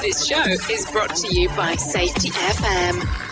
This show is brought to you by Safety FM.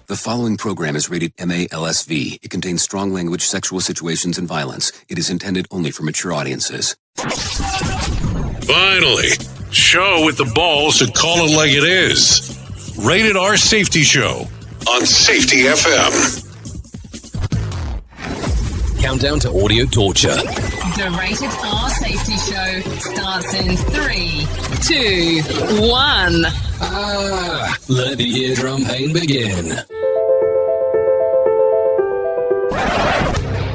The following program is rated MALSV. It contains strong language, sexual situations, and violence. It is intended only for mature audiences. Finally, show with the balls to call it like it is. Rated R Safety Show on Safety FM. Countdown to audio torture. The Rated R Safety Show starts in 3, 2, 1. Let the eardrum pain begin.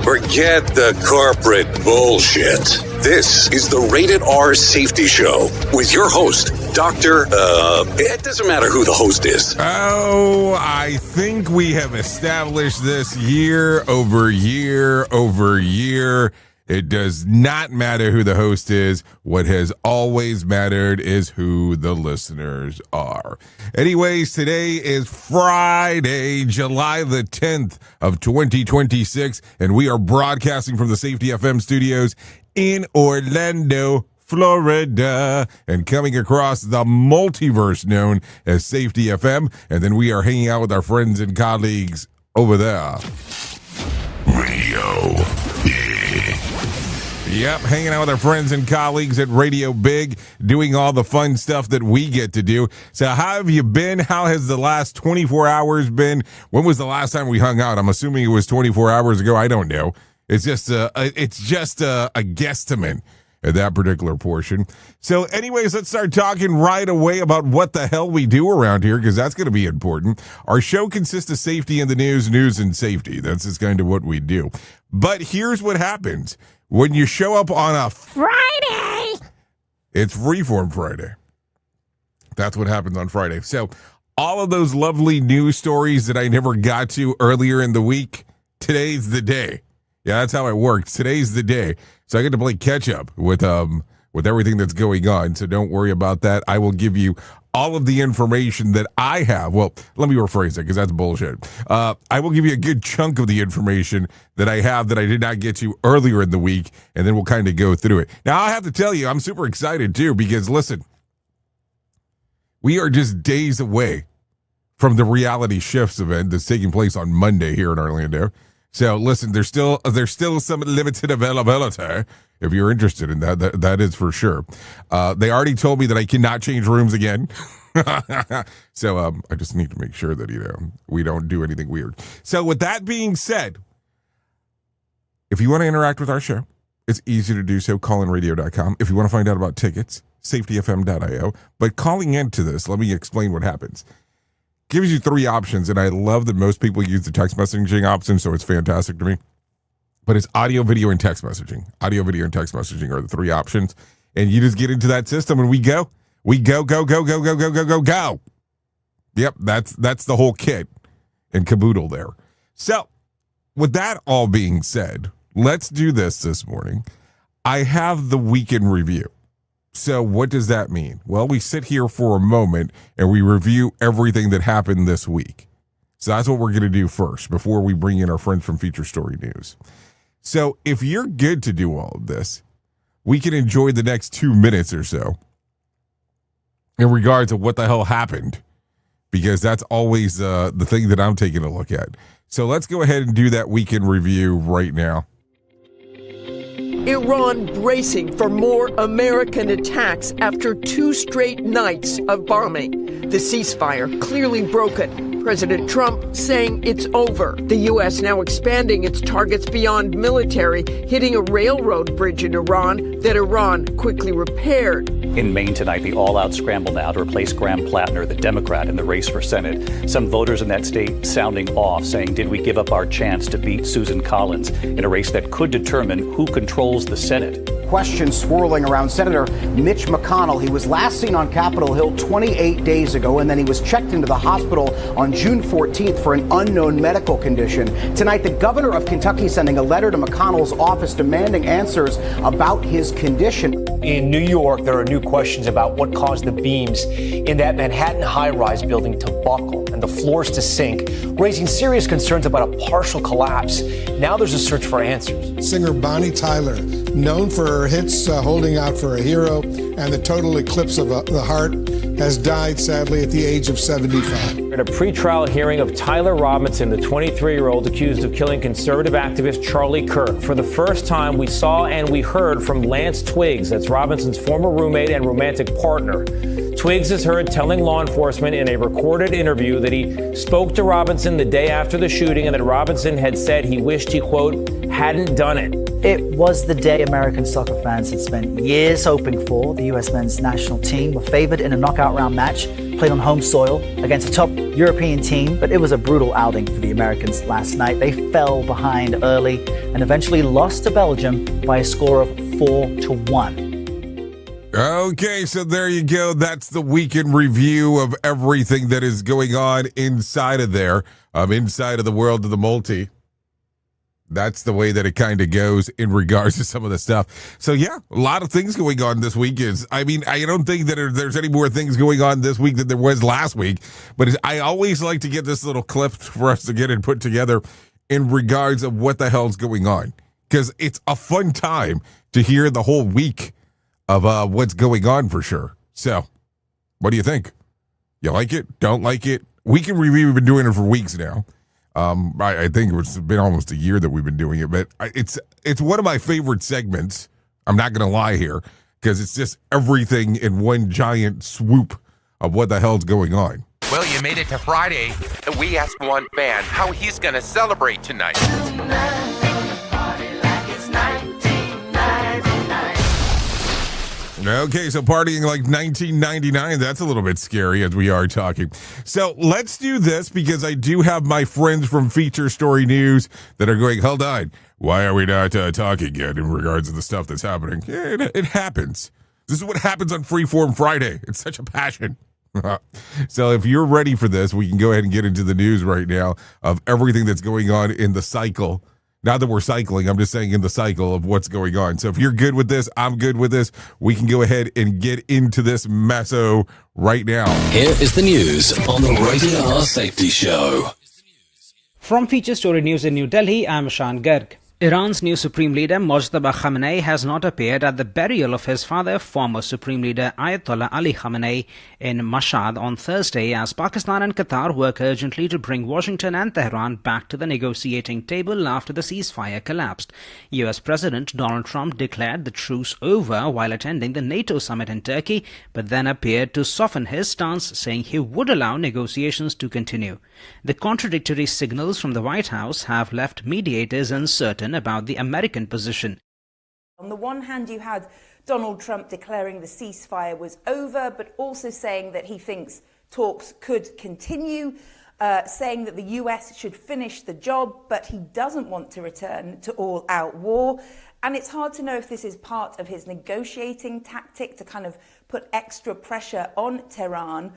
Forget the corporate bullshit. This is the Rated R Safety Show with your host, it doesn't matter who the host is. Oh, I think we have established this year over year over year. It does not matter who the host is. What has always mattered is who the listeners are. Anyways, today is Friday, July the 10th of 2026, and we are broadcasting from the Safety FM studios in Orlando, Florida, and coming across the multiverse known as Safety FM. And then we are hanging out with our friends and colleagues over there. Radio Big. Yep, hanging out with our friends and colleagues at Radio Big, doing all the fun stuff that we get to do. So how have you been? How has the last 24 hours been? When was the last time we hung out? I'm assuming it was 24 hours ago. I don't know. It's just a guesstimate at that particular portion. So anyways, let's start talking right away about what the hell we do around here, because that's going to be important. Our show consists of safety in the news and safety. That's just kind of what we do. But here's what happens. When you show up on a Friday, it's Freeform Friday. That's what happens on Friday. So all of those lovely news stories that I never got to earlier in the week, today's the day. Yeah, that's how it works. Today's the day. So I get to play catch up with everything that's going on. So don't worry about that. I will give you all of the information that I have. Well, let me rephrase it because that's bullshit. I will give you a good chunk of the information that I have that I did not get to earlier in the week, and then we'll kind of go through it. Now, I have to tell you, I'm super excited too, because listen, we are just days away from the Reality Shifts event that's taking place on Monday here in Orlando. So listen, there's still some limited availability if you're interested in that is for sure. They already told me that I cannot change rooms again. So I just need to make sure that, we don't do anything weird. So with that being said, if you want to interact with our show, it's easy to do so. Callinradio.com. If you want to find out about tickets, safetyfm.io. But calling into this, let me explain what happens. Gives you three options, and I love that most people use the text messaging option, so it's fantastic to me. But it's audio, video, and text messaging. Audio, video, and text messaging are the three options, and you just get into that system, and we go. We go. Yep, that's the whole kit and caboodle there. So, with that all being said, let's do this morning. I have the weekend review. So what does that mean? Well, we sit here for a moment and we review everything that happened this week. So that's what we're going to do first before we bring in our friends from Feature Story News. So if you're good to do all of this, we can enjoy the next 2 minutes or so in regards to what the hell happened, because that's always the thing that I'm taking a look at. So let's go ahead and do that weekend review right now. Iran bracing for more American attacks after 2 straight nights of bombing. The ceasefire clearly broken. President Trump saying it's over. The U.S. now expanding its targets beyond military, hitting a railroad bridge in Iran that Iran quickly repaired. In Maine tonight, the all-out scramble now to replace Graham Plattner, the Democrat, in the race for Senate. Some voters in that state sounding off, saying, did we give up our chance to beat Susan Collins in a race that could determine who controls the Senate? Questions swirling around Senator Mitch McConnell. He was last seen on Capitol Hill 28 days ago, and then he was checked into the hospital on June 14th for an unknown medical condition. Tonight, the governor of Kentucky sending a letter to McConnell's office demanding answers about his condition. In New York, there are new questions about what caused the beams in that Manhattan high-rise building to buckle and the floors to sink, raising serious concerns about a partial collapse. Now there's a search for answers. Singer Bonnie Tyler, known for her hits Holding Out for a Hero and The Total Eclipse of the Heart, has died sadly at the age of 75. At a pretrial hearing of Tyler Robinson, the 23-year-old accused of killing conservative activist Charlie Kirk. For the first time, we saw and we heard from Lance Twiggs, that's Robinson's former roommate and romantic partner. Twiggs is heard telling law enforcement in a recorded interview that he spoke to Robinson the day after the shooting and that Robinson had said he wished he, quote, hadn't done it. It was the day American soccer fans had spent years hoping for. The U.S. men's national team were favored in a knockout round match, played on home soil against a top European team, but it was a brutal outing for the Americans last night. They fell behind early and eventually lost to Belgium by a score of 4-1. Okay, so there you go. That's the weekend review of everything that is going on inside of there, inside of the world of the multi. That's the way that it kind of goes in regards to some of the stuff. So, yeah, a lot of things going on this week. I don't think that there's any more things going on this week than there was last week. But I always like to get this little clip for us to get it put together in regards of what the hell's going on. Because it's a fun time to hear the whole week of what's going on for sure. So, what do you think? You like it? Don't like it? Weekend review, we've been doing it for weeks now. I think it's been almost a year that we've been doing it, but it's one of my favorite segments. I'm not going to lie here, because it's just everything in one giant swoop of what the hell's going on. Well, you made it to Friday, and we asked one fan how he's going to celebrate tonight. Okay, so partying like 1999, that's a little bit scary as we are talking. So let's do this, because I do have my friends from Feature Story News that are going, hold on, why are we not talking yet in regards to the stuff that's happening? Yeah, it happens. This is what happens on Freeform Friday. It's such a passion. So if you're ready for this, we can go ahead and get into the news right now of everything that's going on in the cycle. Not that we're cycling, I'm just saying in the cycle of what's going on. So if you're good with this, I'm good with this. We can go ahead and get into this meso right now. Here is the news on the Rated R Safety Show. From Feature Story News in New Delhi, I'm Shan Garg. Iran's new Supreme Leader Mojtaba Khamenei has not appeared at the burial of his father, former Supreme Leader Ayatollah Ali Khamenei, in Mashhad on Thursday, as Pakistan and Qatar work urgently to bring Washington and Tehran back to the negotiating table after the ceasefire collapsed. US President Donald Trump declared the truce over while attending the NATO summit in Turkey, but then appeared to soften his stance, saying he would allow negotiations to continue. The contradictory signals from the White House have left mediators uncertain about the American position. On the one hand, you had Donald Trump declaring the ceasefire was over, but also saying that he thinks talks could continue, saying that the US should finish the job, but he doesn't want to return to all-out war. And it's hard to know if this is part of his negotiating tactic to kind of put extra pressure on Tehran,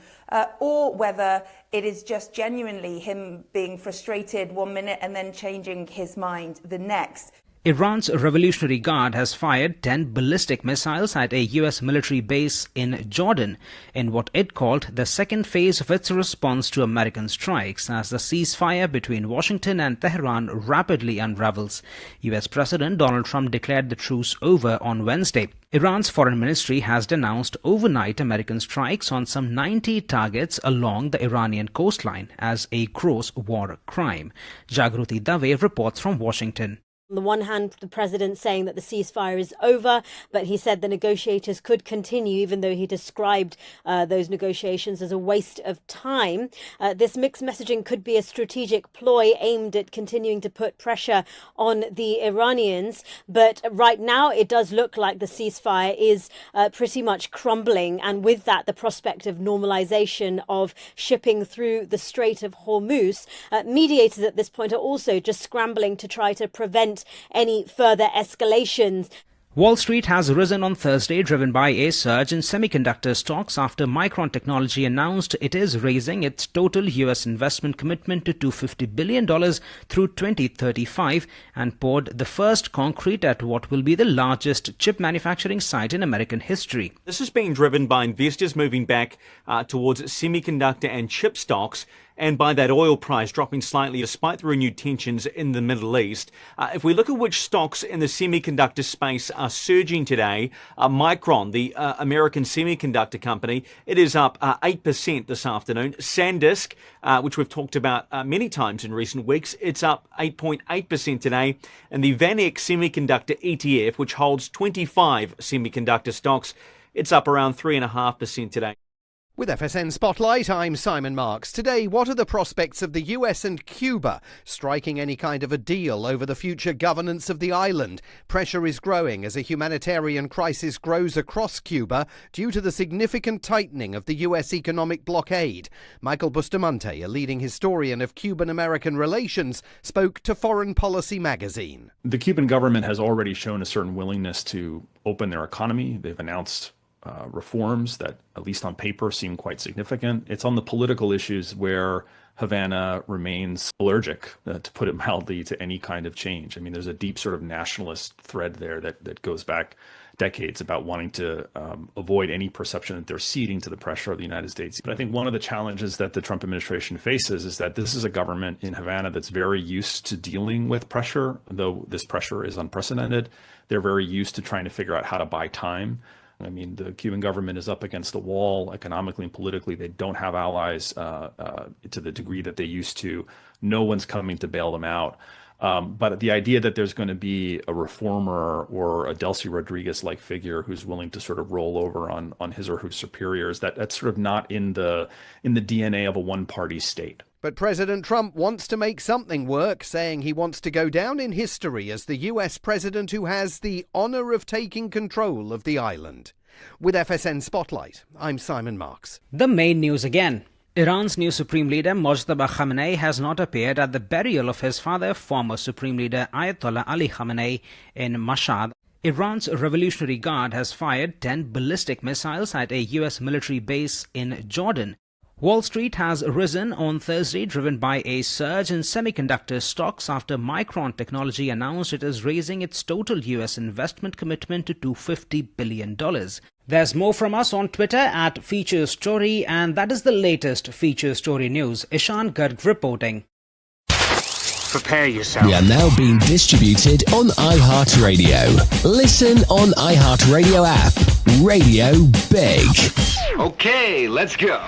or whether it is just genuinely him being frustrated one minute and then changing his mind the next. Iran's Revolutionary Guard has fired 10 ballistic missiles at a U.S. military base in Jordan in what it called the second phase of its response to American strikes as the ceasefire between Washington and Tehran rapidly unravels. U.S. President Donald Trump declared the truce over on Wednesday. Iran's foreign ministry has denounced overnight American strikes on some 90 targets along the Iranian coastline as a gross war crime. Jagruti Dave reports from Washington. On the one hand, the president saying that the ceasefire is over, but he said the negotiators could continue, even though he described those negotiations as a waste of time. This mixed messaging could be a strategic ploy aimed at continuing to put pressure on the Iranians. But right now, it does look like the ceasefire is pretty much crumbling. And with that, the prospect of normalization of shipping through the Strait of Hormuz. Mediators at this point are also just scrambling to try to prevent any further escalations. Wall Street has risen on Thursday, driven by a surge in semiconductor stocks after Micron Technology announced it is raising its total U.S. investment commitment to $250 billion through 2035 and poured the first concrete at what will be the largest chip manufacturing site in American history. This is being driven by investors moving back towards semiconductor and chip stocks, and by that oil price dropping slightly despite the renewed tensions in the Middle East. If we look at which stocks in the semiconductor space are surging today, Micron, the American semiconductor company, it is up 8% this afternoon. SanDisk, which we've talked about many times in recent weeks, it's up 8.8% today. And the VanEck Semiconductor ETF, which holds 25 semiconductor stocks, it's up around 3.5% today. With FSN Spotlight, I'm Simon Marks. Today, what are the prospects of the US and Cuba striking any kind of a deal over the future governance of the island? Pressure is growing as a humanitarian crisis grows across Cuba due to the significant tightening of the US economic blockade. Michael Bustamante, a leading historian of Cuban-American relations, spoke to Foreign Policy magazine. The Cuban government has already shown a certain willingness to open their economy. They've announced reforms that, at least on paper, seem quite significant. It's on the political issues where Havana remains allergic, to put it mildly, to any kind of change. I mean, there's a deep sort of nationalist thread there that goes back decades about wanting to avoid any perception that they're ceding to the pressure of the United States. But I think one of the challenges that the Trump administration faces is that this is a government in Havana that's very used to dealing with pressure, though this pressure is unprecedented. They're very used to trying to figure out how to buy time. I mean, the Cuban government is up against the wall economically and politically. They don't have allies to the degree that they used to. No one's coming to bail them out. But the idea that there's going to be a reformer or a Delcy Rodriguez-like figure who's willing to sort of roll over on his or her superiors, that's sort of not in the DNA of a one-party state. But President Trump wants to make something work, saying he wants to go down in history as the US president who has the honor of taking control of the island. With FSN Spotlight, I'm Simon Marks. The main news again. Iran's new Supreme Leader Mojtaba Khamenei has not appeared at the burial of his father, former Supreme Leader Ayatollah Ali Khamenei, in Mashhad. Iran's Revolutionary Guard has fired 10 ballistic missiles at a U.S. military base in Jordan. Wall Street has risen on Thursday, driven by a surge in semiconductor stocks after Micron Technology announced it is raising its total U.S. investment commitment to $250 billion. There's more from us on Twitter at Feature Story, and that is the latest Feature Story news. Ishan Garg reporting. Prepare yourself. We are now being distributed on iHeartRadio. Listen on iHeartRadio app. Radio Big. Okay, let's go.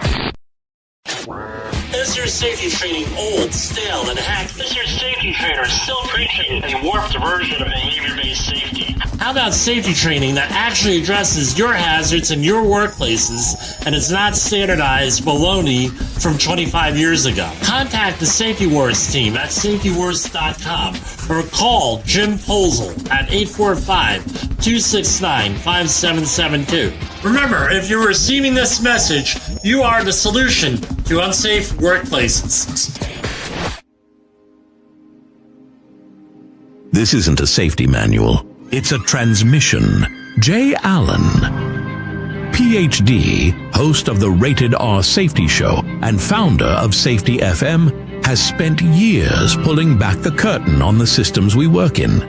Is your safety training old, stale, and hacked? Is your safety trainer still preaching a warped version of behavior-based safety? How about safety training that actually addresses your hazards in your workplaces and is not standardized baloney from 25 years ago? Contact the Safety Wars team at safetywars.com or call Jim Posel at 845-269-5772. Remember, if you're receiving this message, you are the solution to unsafe workplaces. This isn't a safety manual. It's a transmission. Jay Allen, PhD, host of the Rated R Safety Show and founder of Safety FM, has spent years pulling back the curtain on the systems we work in.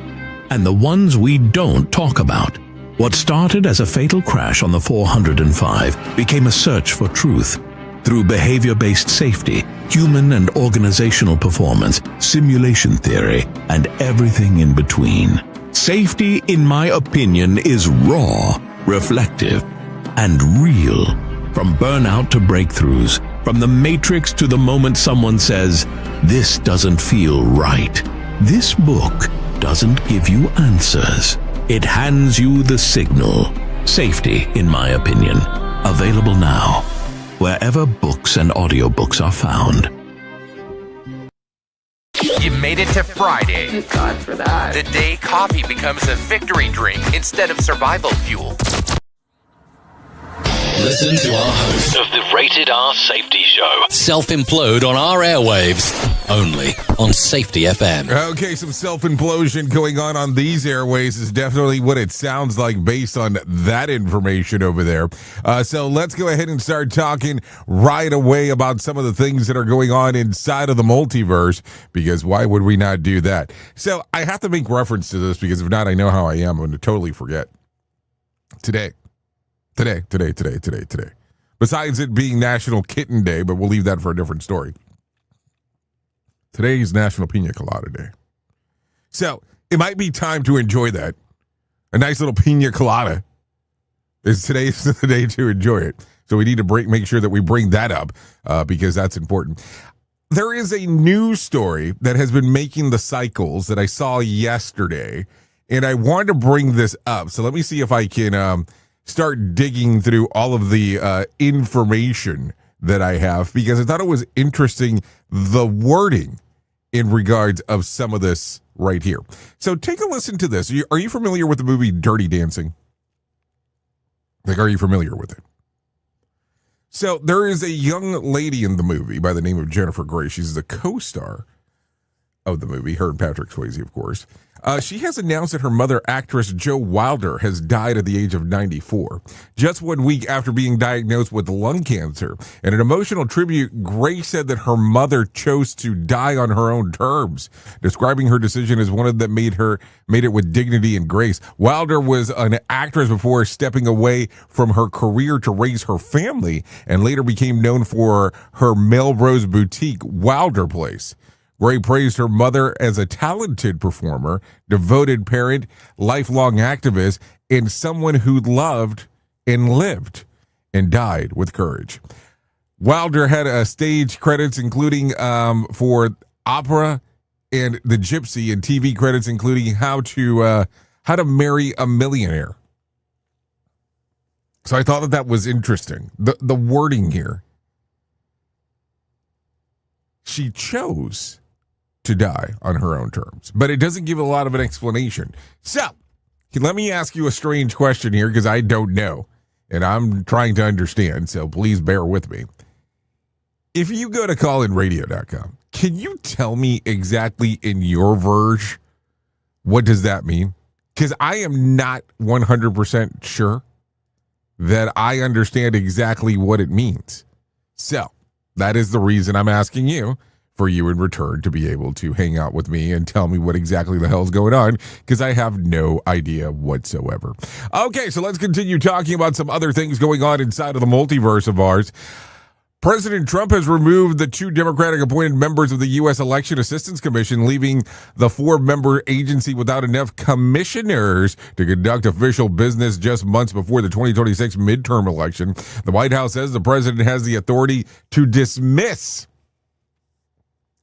and the ones we don't talk about. What started as a fatal crash on the 405 became a search for truth. Through behavior-based safety, human and organizational performance, simulation theory, and everything in between. Safety, in my opinion, is raw, reflective, and real. From burnout to breakthroughs, from the matrix to the moment someone says, "This doesn't feel right." This book doesn't give you answers. It hands you the signal. Safety, in my opinion. Available now, wherever books and audiobooks are found. You made it to Friday. Thank God for that. The day coffee becomes a victory drink instead of survival fuel. Listen to our host of the Rated R Safety Show. Self-implode on our airwaves. Only on Safety FM. Okay, some self-implosion going on these airways is definitely what it sounds like based on that information over there. So let's go ahead and start talking right away about some of the things that are going on inside of the multiverse, because why would we not do that? So I have to make reference to this, because if not, I know how I am. I'm going to totally forget. Today. Besides it being National Kitten Day, but we'll leave that for a different story. Today is National Pina Colada Day. So it might be time to enjoy that. A nice little pina colada. Today's the day to enjoy it. So we need to make sure that we bring that up because that's important. There is a news story that has been making the cycles that I saw yesterday, and I wanted to bring this up. So let me see if I can start digging through all of the information that I have, because I thought it was interesting, the wording in regards of some of this right here. So take a listen to this. Are you familiar with the movie Dirty Dancing? Are you familiar with it? So there is a young lady in the movie by the name of Jennifer Grey. She's the co-star of the movie, her and Patrick Swayze, of course. She has announced that her mother, actress Jo Wilder, has died at the age of 94, just 1 week after being diagnosed with lung cancer. In an emotional tribute, Grey said that her mother chose to die on her own terms, describing her decision as one that made it with dignity and grace. Wilder was an actress before stepping away from her career to raise her family, and later became known for her Melrose boutique, Wilder Place. Grey praised her mother as a talented performer, devoted parent, lifelong activist, and someone who loved and lived and died with courage. Wilder had stage credits including for opera and The Gypsy, and TV credits including How to Marry a Millionaire. So I thought that was interesting. The wording here. She chose to die on her own terms, but it doesn't give a lot of an explanation. So let me ask you a strange question here, because I don't know and I'm trying to understand, so please bear with me. If you go to callinradio.com, can you tell me exactly in your version what does that mean? Because I am not 100% sure that I understand exactly what it means. So that is the reason I'm asking you, for you in return to be able to hang out with me and tell me what exactly the hell's going on, because I have no idea whatsoever. Okay, so let's continue talking about some other things going on inside of the multiverse of ours. President Trump has removed the 2 Democratic-appointed members of the U.S. Election Assistance Commission, leaving the 4-member agency without enough commissioners to conduct official business just months before the 2026 midterm election. The White House says the president has the authority to dismiss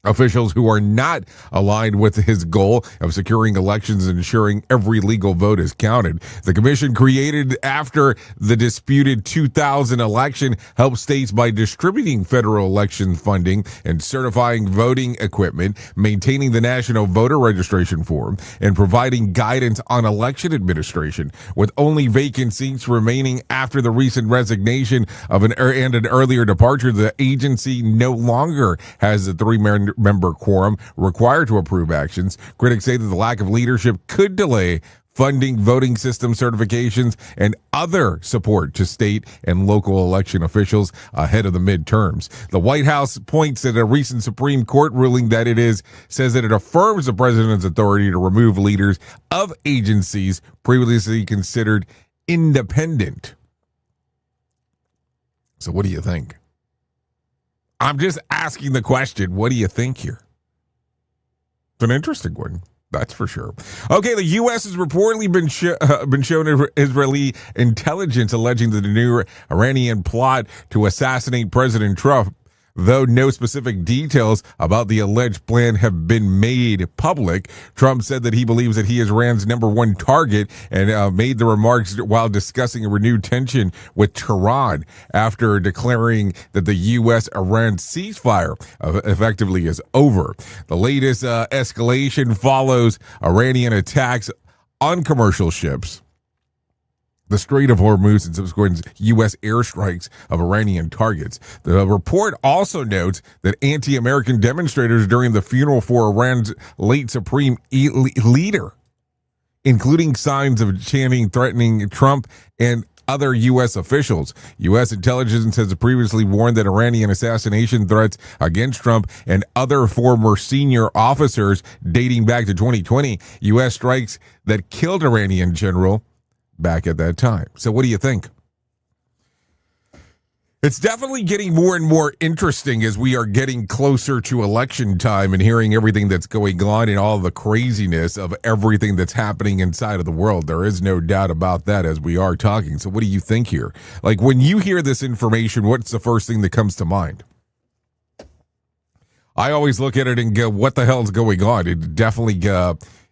officials who are not aligned with his goal of securing elections and ensuring every legal vote is counted. The commission, created after the disputed 2000 election, helps states by distributing federal election funding and certifying voting equipment, maintaining the national voter registration form, and providing guidance on election administration. With only vacant seats remaining after the recent resignation of an earlier departure, the agency no longer has the 3-member quorum required to approve actions. Critics say that the lack of leadership could delay funding, voting system certifications, and other support to state and local election officials ahead of the midterms. The White House points at a recent Supreme Court ruling that says that it affirms the president's authority to remove leaders of agencies previously considered independent. So what do you think? I'm just asking the question. What do you think here? It's an interesting one. That's for sure. Okay, the U.S. has reportedly been shown Israeli intelligence alleging that the new Iranian plot to assassinate President Trump, though no specific details about the alleged plan have been made public. Trump said that he believes that he is Iran's number one target and made the remarks while discussing a renewed tension with Tehran after declaring that the U.S.-Iran ceasefire effectively is over. The latest escalation follows Iranian attacks on commercial ships, the Strait of Hormuz, and subsequent U.S. airstrikes of Iranian targets. The report also notes that anti-American demonstrators during the funeral for Iran's late supreme leader, including signs of chanting threatening Trump and other U.S. officials. U.S. intelligence has previously warned that Iranian assassination threats against Trump and other former senior officers dating back to 2020, U.S. strikes that killed Iranian general back at that time. So what do you think? It's definitely getting more and more interesting as we are getting closer to election time and hearing everything that's going on and all the craziness of everything that's happening inside of the world. There is no doubt about that as we are talking. So what do you think here? Like, when you hear this information, what's the first thing that comes to mind? I always look at it and go, what the hell's going on? It definitely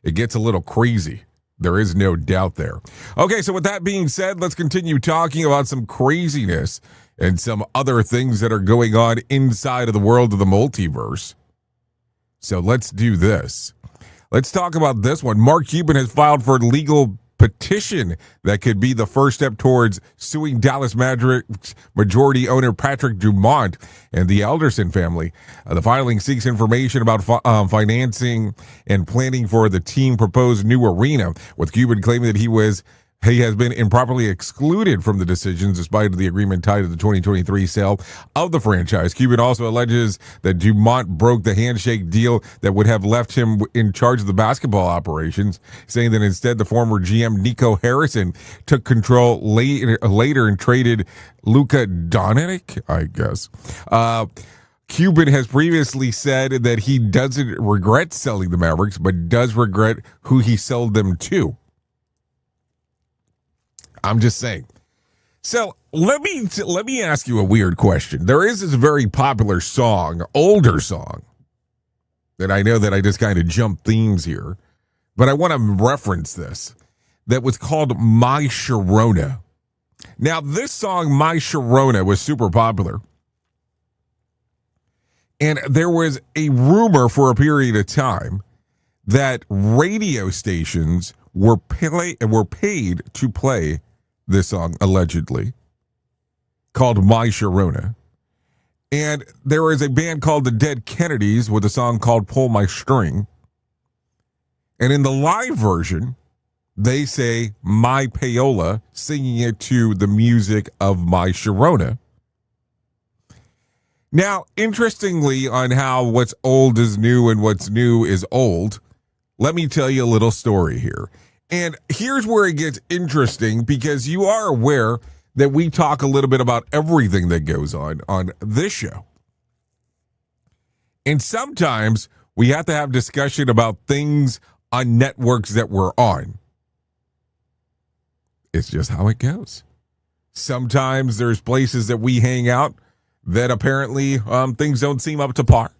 it gets a little crazy. There is no doubt there. Okay, so with that being said, let's continue talking about some craziness and some other things that are going on inside of the world of the multiverse. So let's do this. Let's talk about this one. Mark Cuban has filed for a legal petition that could be the first step towards suing Dallas Mavericks majority owner Patrick Dumont and the Alderson family. The filing seeks information about financing and planning for the team proposed new arena, with Cuban claiming that he has been improperly excluded from the decisions despite the agreement tied to the 2023 sale of the franchise. Cuban also alleges that Dumont broke the handshake deal that would have left him in charge of the basketball operations, saying that instead the former GM Nico Harrison took control later and traded Luka Doncic, I guess. Cuban has previously said that he doesn't regret selling the Mavericks, but does regret who he sold them to. I'm just saying. So let me ask you a weird question. There is this very popular song, older song, that I know that I just kind of jump themes here, but I want to reference this, that was called My Sharona. Now, this song, My Sharona, was super popular. And there was a rumor for a period of time that radio stations were paid to play this song, allegedly, called My Sharona. And there is a band called the Dead Kennedys with a song called Pull My String. And in the live version, they say My Payola, singing it to the music of My Sharona. Now, interestingly, on how what's old is new and what's new is old, let me tell you a little story here. And here's where it gets interesting, because you are aware that we talk a little bit about everything that goes on this show. And sometimes we have to have discussion about things on networks that we're on. It's just how it goes. Sometimes there's places that we hang out that apparently things don't seem up to par,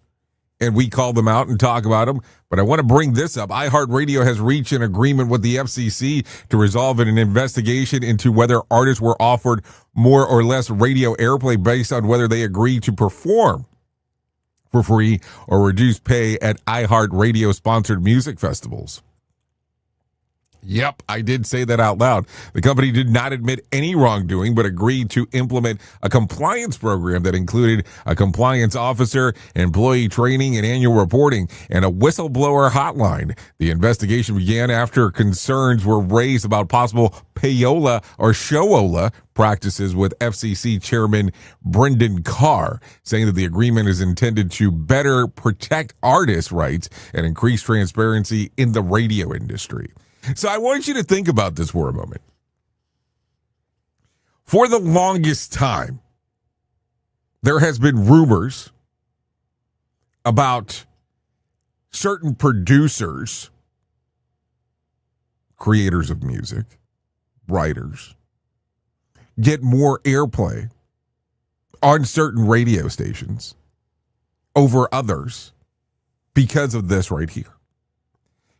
and we call them out and talk about them. But I want to bring this up. iHeartRadio has reached an agreement with the FCC to resolve an investigation into whether artists were offered more or less radio airplay based on whether they agreed to perform for free or reduced pay at iHeartRadio sponsored music festivals. Yep, I did say that out loud. The company did not admit any wrongdoing, but agreed to implement a compliance program that included a compliance officer, employee training and annual reporting, and a whistleblower hotline. The investigation began after concerns were raised about possible payola or showola practices with FCC Chairman Brendan Carr, saying that the agreement is intended to better protect artists' rights and increase transparency in the radio industry. So I want you to think about this for a moment. For the longest time, there has been rumors about certain producers, creators of music, writers, get more airplay on certain radio stations over others because of this right here.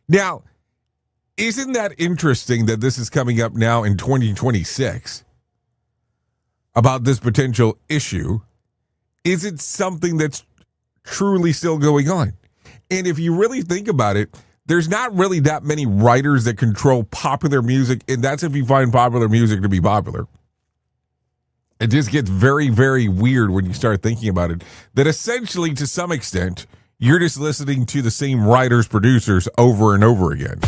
Now, isn't that interesting that this is coming up now in 2026 about this potential issue? Is it something that's truly still going on? And if you really think about it, there's not really that many writers that control popular music, and that's if you find popular music to be popular. It just gets very, very weird when you start thinking about it, that essentially, to some extent, you're just listening to the same writers, producers over and over again.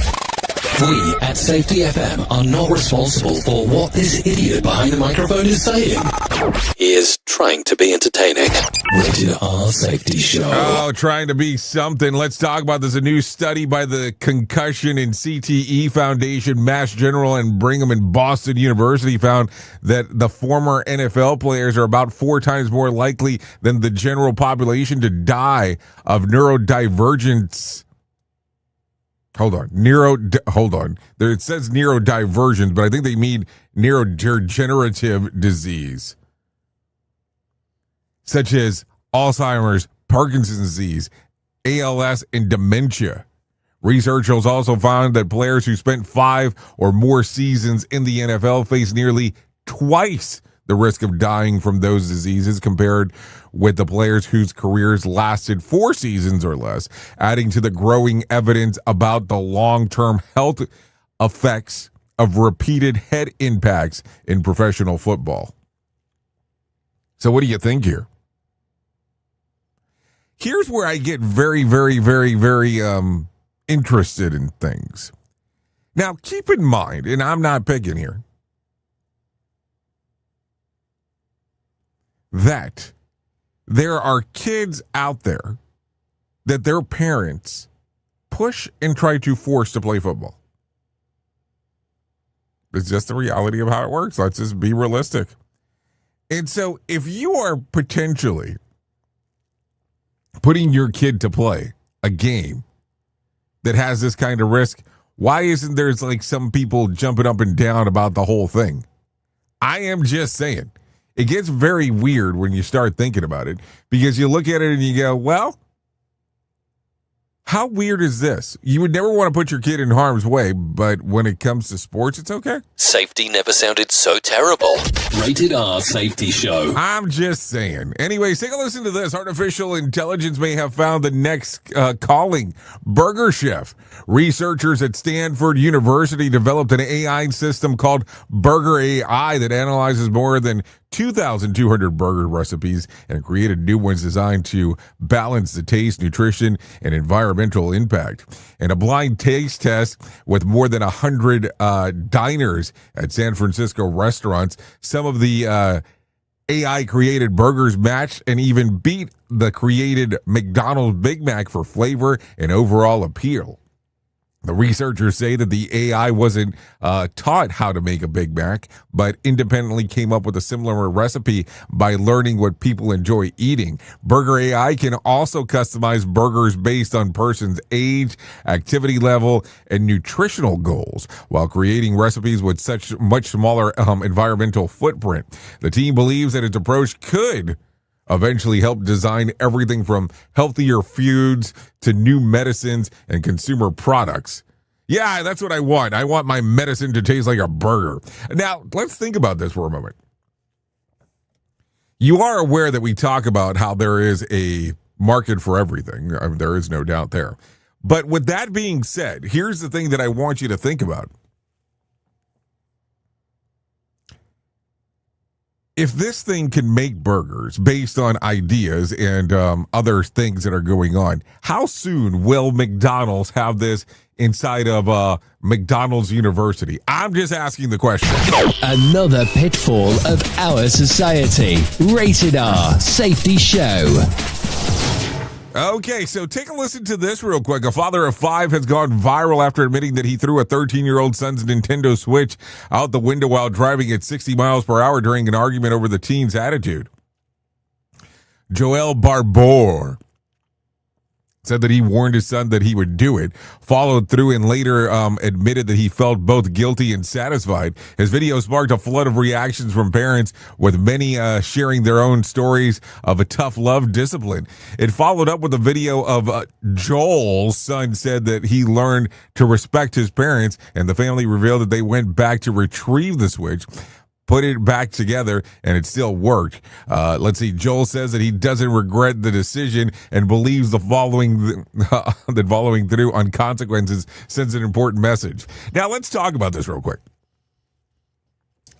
We at Safety FM are not responsible for what this idiot behind the microphone is saying. He is trying to be entertaining. Rated R Safety Show. Oh, trying to be something. Let's talk about this. A new study by the Concussion and CTE Foundation, Mass General, and Brigham and Boston University found that the former NFL players are about 4 times more likely than the general population to die of neurodivergence. Hold on. It says neurodivergence, but I think they mean neurodegenerative disease, such as Alzheimer's, Parkinson's disease, ALS, and dementia. Researchers also found that players who spent 5 or more seasons in the NFL face nearly twice the risk of dying from those diseases compared with the players whose careers lasted 4 seasons or less, adding to the growing evidence about the long-term health effects of repeated head impacts in professional football. So what do you think here? Here's where I get very, very, very, very interested in things. Now, keep in mind, and I'm not picking here, that there are kids out there that their parents push and try to force to play football. It's just the reality of how it works. Let's just be realistic. And so if you are potentially putting your kid to play a game that has this kind of risk, why isn't there like some people jumping up and down about the whole thing? I am just saying. It gets very weird when you start thinking about it, because you look at it and you go, well, how weird is this? You would never want to put your kid in harm's way, but when it comes to sports, it's okay. Safety never sounded so terrible. Rated R Safety Show. I'm just saying. Anyways, take a listen to this. Artificial intelligence may have found the next calling, burger chef. Researchers at Stanford University developed an AI system called Burger AI that analyzes more than 2,200 burger recipes and created new ones designed to balance the taste, nutrition, and environmental impact. In a blind taste test with more than 100 diners at San Francisco restaurants, some of the AI-created burgers matched and even beat the created McDonald's Big Mac for flavor and overall appeal. The researchers say that the AI wasn't taught how to make a Big Mac, but independently came up with a similar recipe by learning what people enjoy eating. Burger AI can also customize burgers based on person's age, activity level, and nutritional goals, while creating recipes with such much smaller environmental footprint. The team believes that its approach could eventually help design everything from healthier foods to new medicines and consumer products. Yeah, that's what I want. I want my medicine to taste like a burger. Now, let's think about this for a moment. You are aware that we talk about how there is a market for everything. There is no doubt there. But with that being said, here's the thing that I want you to think about. if this thing can make burgers based on ideas and other things that are going on, how soon will McDonald's have this inside of McDonald's University? I'm just asking the question. Another pitfall of our society. Rated R Safety Show. Okay, so take a listen to this real quick. A father of 5 has gone viral after admitting that he threw a 13-year-old son's Nintendo Switch out the window while driving at 60 miles per hour during an argument over the teen's attitude. Joel Barbour said that he warned his son that he would do it, followed through, and later admitted that he felt both guilty and satisfied. His video sparked a flood of reactions from parents, with many sharing their own stories of a tough love discipline. It followed up with a video of Joel's son said that he learned to respect his parents, and the family revealed that they went back to retrieve the Switch, put it back together, and it still worked. Let's see. Joel says that he doesn't regret the decision and believes that following through on consequences sends an important message. Now, let's talk about this real quick.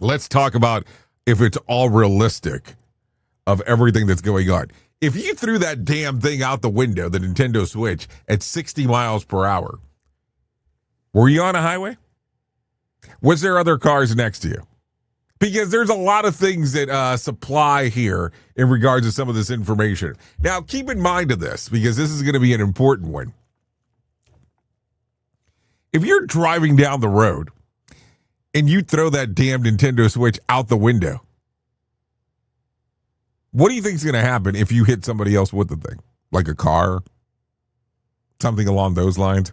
Let's talk about if it's all realistic of everything that's going on. If you threw that damn thing out the window, the Nintendo Switch, at 60 miles per hour, were you on a highway? Was there other cars next to you? Because there's a lot of things that supply here in regards to some of this information. Now, keep in mind of this, because this is going to be an important one. If you're driving down the road and you throw that damn Nintendo Switch out the window, what do you think is going to happen if you hit somebody else with the thing? Like a car? Something along those lines?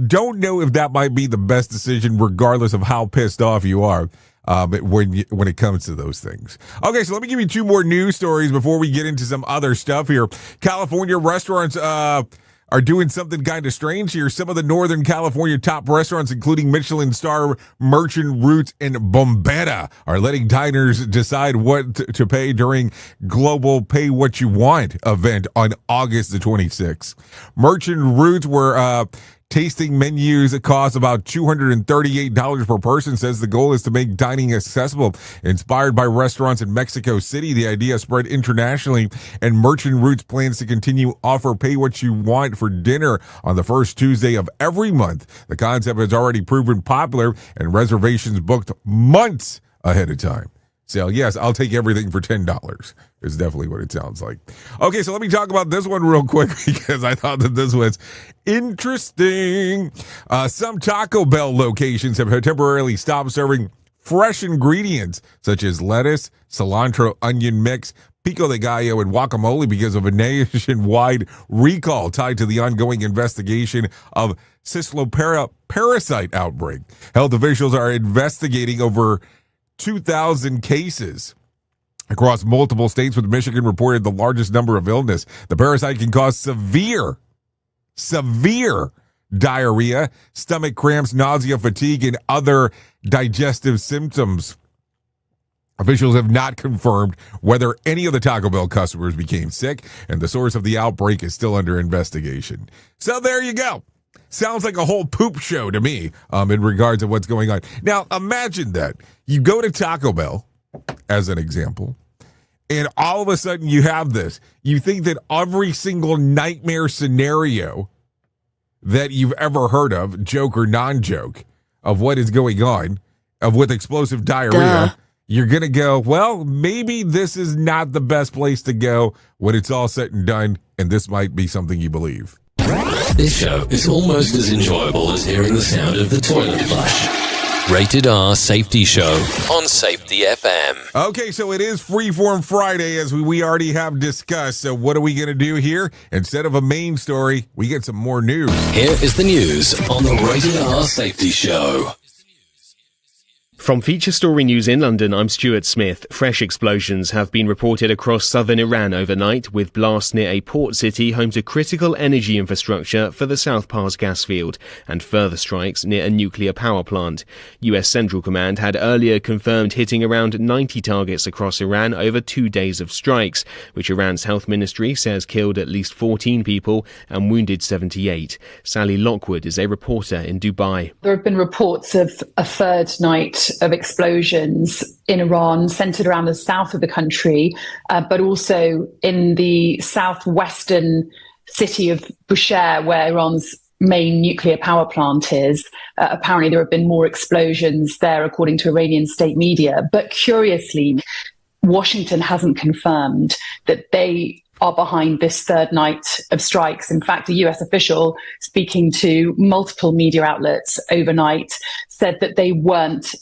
Don't know if that might be the best decision, regardless of how pissed off you are. When it comes to those things. Okay, so let me give you 2 more news stories before we get into some other stuff here. California restaurants are doing something kind of strange here. Some of the Northern California top restaurants, including Michelin star Merchant Roots and Bombetta, are letting diners decide what to pay during Global Pay What You Want event on August the 26th. Merchant Roots were tasting menus that cost about $238 per person, says the goal is to make dining accessible. Inspired by restaurants in Mexico City, the idea spread internationally, and Merchant Roots plans to continue offer pay what you want for dinner on the first Tuesday of every month. The concept has already proven popular, and reservations booked months ahead of time. So, yes, I'll take everything for $10. Is definitely what it sounds like. Okay, so let me talk about this one real quick, because I thought that this was interesting. Some Taco Bell locations have temporarily stopped serving fresh ingredients such as lettuce, cilantro, onion mix, pico de gallo, and guacamole because of a nationwide recall tied to the ongoing investigation of Ceasefire parasite outbreak. Health officials are investigating over 2,000 cases across multiple states, with Michigan reported the largest number of illness. The parasite can cause severe diarrhea, stomach cramps, nausea, fatigue, and other digestive symptoms. Officials have not confirmed whether any of the Taco Bell customers became sick, and the source of the outbreak is still under investigation. So there you go. Sounds like a whole poop show to me in regards to what's going on. Now, imagine that. You go to Taco Bell, as an example, and all of a sudden you have this. You think that every single nightmare scenario that you've ever heard of, joke or non-joke, of what is going on, with explosive diarrhea, you're going to go, well, maybe this is not the best place to go when it's all said and done, and this might be something you believe. This show is almost as enjoyable as hearing the sound of the toilet flush. Rated R Safety Show on Safety FM. Okay, so it is Freeform Friday, as we already have discussed. So what are we going to do here? Instead of a main story, we get some more news. Here is the news on the Rated R Safety Show. From Feature Story News in London, I'm Stuart Smith. Fresh explosions have been reported across southern Iran overnight, with blasts near a port city home to critical energy infrastructure for the South Pars gas field, and further strikes near a nuclear power plant. US Central Command had earlier confirmed hitting around 90 targets across Iran over 2 days of strikes, which Iran's health ministry says killed at least 14 people and wounded 78. Sally Lockwood is a reporter in Dubai. There have been reports of a third night of explosions in Iran centered around the south of the country, but also in the southwestern city of Bushehr, where Iran's main nuclear power plant is. Apparently there have been more explosions there, according to Iranian state media. But curiously, Washington hasn't confirmed that they are behind this third night of strikes. In fact, a US official speaking to multiple media outlets overnight said that they weren't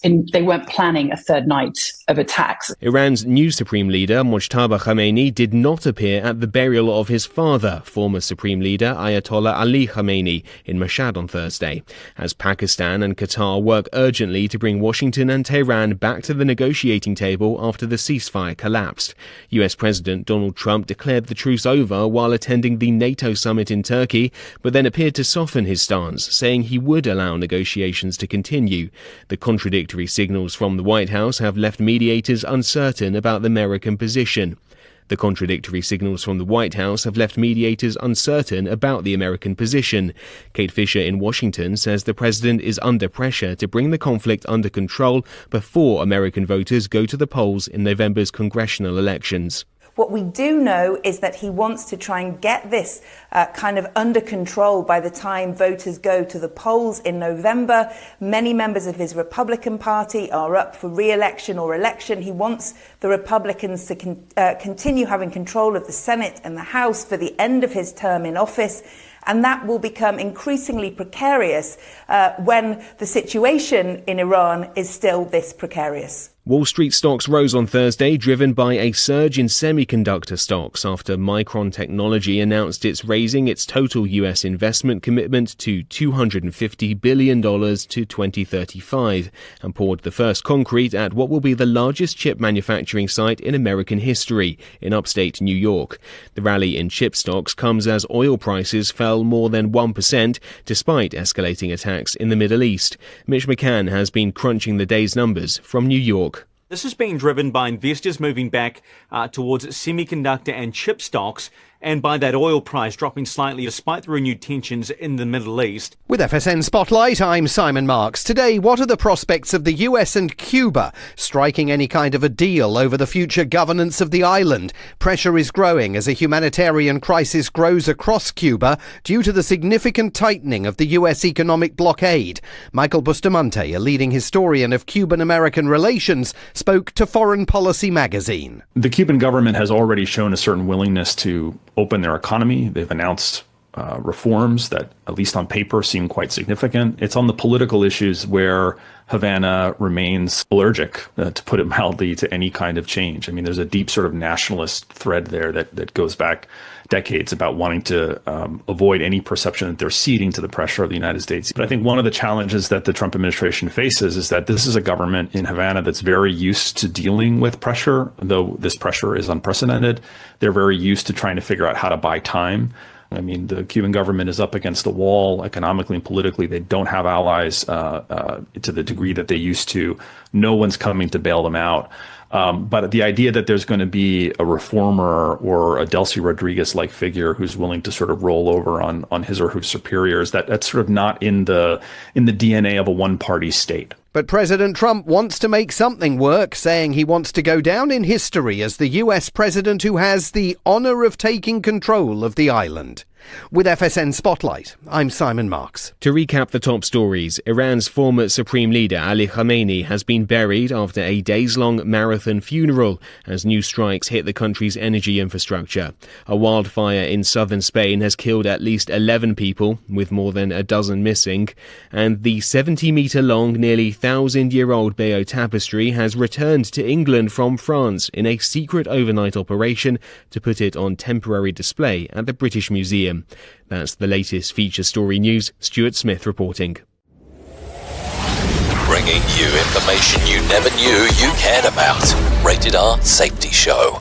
planning a third night of attacks. Iran's new supreme leader, Mojtaba Khamenei, did not appear at the burial of his father, former supreme leader Ayatollah Ali Khamenei, in Mashhad on Thursday, as Pakistan and Qatar work urgently to bring Washington and Tehran back to the negotiating table after the ceasefire collapsed. US President Donald Trump declared the truce over while attending the NATO summit in Turkey, but then appeared to soften his stance, saying he would allow negotiations to continue. The contradictory signals from the White House have left mediators uncertain about the American position. The contradictory signals from the White House have left mediators uncertain about the American position. Kate Fisher in Washington says the president is under pressure to bring the conflict under control before American voters go to the polls in November's congressional elections. What we do know is that he wants to try and get this kind of under control by the time voters go to the polls in November. Many members of his Republican Party are up for re-election or election. He wants the Republicans to continue having control of the Senate and the House for the end of his term in office. And that will become increasingly precarious when the situation in Iran is still this precarious. Wall Street stocks rose on Thursday, driven by a surge in semiconductor stocks after Micron Technology announced it's raising its total US investment commitment to $250 billion to 2035 and poured the first concrete at what will be the largest chip manufacturing site in American history in upstate New York. The rally in chip stocks comes as oil prices fell more than 1% despite escalating attacks in the Middle East. Mitch McCann has been crunching the day's numbers from New York. This is being driven by investors moving back towards semiconductor and chip stocks, and by that oil price dropping slightly despite the renewed tensions in the Middle East. With FSN Spotlight, I'm Simon Marks. Today, what are the prospects of the US and Cuba striking any kind of a deal over the future governance of the island? Pressure is growing as a humanitarian crisis grows across Cuba due to the significant tightening of the US economic blockade. Michael Bustamante, a leading historian of Cuban-American relations, spoke to Foreign Policy magazine. The Cuban government has already shown a certain willingness to open their economy. They've announced reforms that, at least on paper, seem quite significant. It's on the political issues where Havana remains allergic, to put it mildly, to any kind of change. I mean, there's a deep sort of nationalist thread there that goes back decades about wanting to avoid any perception that they're ceding to the pressure of the United States. But I think one of the challenges that the Trump administration faces is that this is a government in Havana that's very used to dealing with pressure, though this pressure is unprecedented. They're very used to trying to figure out how to buy time. I mean, the Cuban government is up against the wall economically and politically. They don't have allies to the degree that they used to. No one's coming to bail them out. But the idea that there's going to be a reformer or a Delcy Rodriguez-like figure who's willing to sort of roll over on his or her superiors, that's sort of not in the DNA of a one-party state. But President Trump wants to make something work, saying he wants to go down in history as the US president who has the honour of taking control of the island. With FSN Spotlight, I'm Simon Marks. To recap the top stories, Iran's former supreme leader Ali Khamenei has been buried after a days-long marathon funeral as new strikes hit the country's energy infrastructure. A wildfire in southern Spain has killed at least 11 people, with more than a dozen missing, and the 70-metre-long, nearly 1,000-year-old Bayeux tapestry has returned to England from France in a secret overnight operation to put it on temporary display at the British Museum. That's the latest feature story news. Stuart Smith reporting. Bringing you information you never knew you cared about. Rated R Safety Show.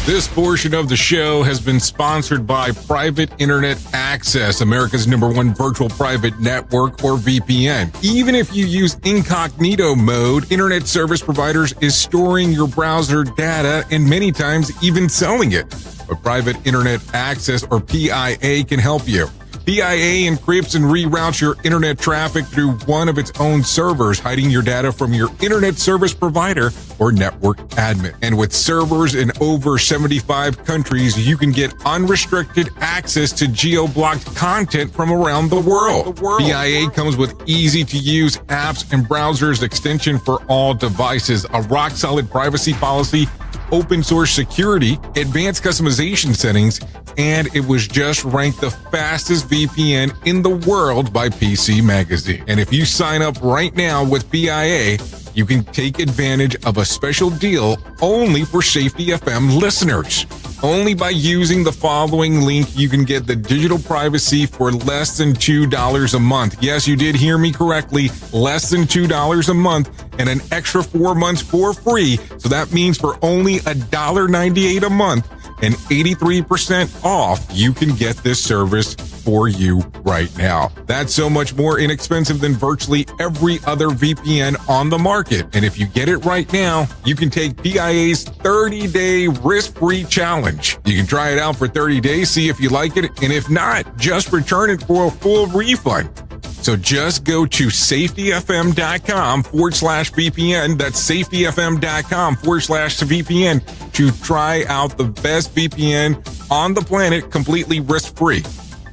This portion of the show has been sponsored by Private Internet Access, America's #1 virtual private network, or VPN. Even if you use incognito mode, internet service providers is storing your browser data and many times even selling it. But Private Internet Access, or PIA, can help you. BIA encrypts and reroutes your internet traffic through one of its own servers, hiding your data from your internet service provider or network admin. And with servers in over 75 countries, you can get unrestricted access to geo-blocked content from around the world. BIA comes with easy-to-use apps and browsers extension for all devices, a rock-solid privacy policy, open source security, advanced customization settings, and it was just ranked the fastest VPN in the world by PC Magazine. And if you sign up right now with BIA, you can take advantage of a special deal only for Safety FM listeners. Only by using the following link, you can get the digital privacy for less than $2 a month. Yes, you did hear me correctly. Less than $2 a month and an extra 4 months for free. So that means for only $1.98 a month and 83% off, you can get this service for you right now. That's so much more inexpensive than virtually every other VPN on the market. And if you get it right now, you can take BIA's 30-day risk-free challenge. You can try it out for 30 days, see if you like it, and if not, just return it for a full refund. So just go to safetyfm.com/VPN. That's safetyfm.com/VPN to try out the best VPN on the planet completely risk-free.